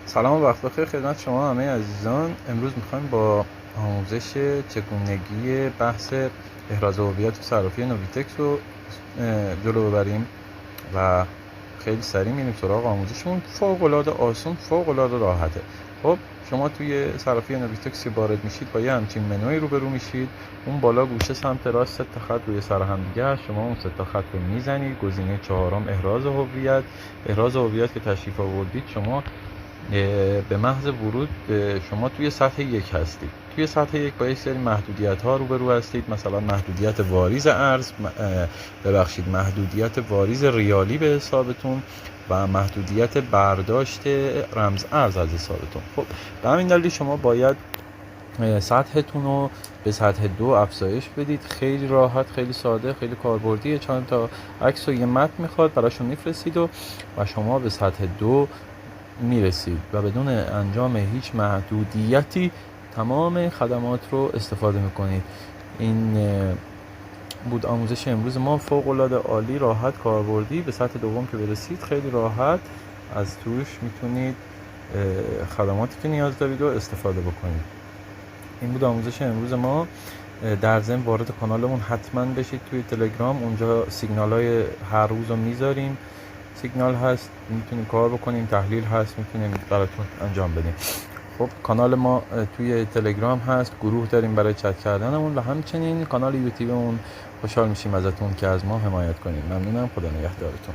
سلام و وقت بخیر خدمت شما همه عزیزان. امروز میخوایم با آموزش چگونگی بحث احراز هویت و صرافی نویتکس رو جلو ببریم و خیلی سریع میریم سراغ آموزشمون. فوق‌العاده آسون، فوق‌العاده راحته. خب شما توی صرافی نویتکس وارد میشید با یه همچین منوی روبرو میشید. اون بالا گوشه سمت راست 3 تا خط روی سر هم دیگه هست. شما اون 3 تا خط رو میزنید. گزینه 4 احراز هویت که تشریف آوردید، شما به محض ورود شما توی سطح 1 هستید. توی سطح 1 با یک سری محدودیت ها روبرو هستید، مثلا محدودیت واریز ارز، محدودیت واریز ریالی به حسابتون و محدودیت برداشت رمز ارز از حسابتون. خب به همین دلیل شما باید سطحتون رو به سطح 2 افزایش بدید. خیلی راحت، خیلی ساده، خیلی کاربردیه. چند تا عکس و یه متن میخواد، براشون میفرستید و شما به سطح 2 میرسید و بدون انجام هیچ محدودیتی تمام خدمات رو استفاده میکنید. این بود آموزش امروز ما. فوق‌العاده عالی، راحت، کاربردی. به سطح دوم که برسید خیلی راحت از توش میتونید خدماتی که نیاز دارید رو استفاده بکنید. این بود آموزش امروز ما. در ضمن وارد کانالمون حتما بشید توی تلگرام. اونجا سیگنال های هر روز رو میذاریم. سیگنال هست، میتونیم کار بکنیم، تحلیل هست، میتونیم براتون انجام بدیم. خب کانال ما توی تلگرام هست، گروه داریم برای چت کردنمون و همچنین کانال یوتیوبمون. خوشحال میشیم ازتون که از ما حمایت کنید. ممنونم. خدا نگهدارتون.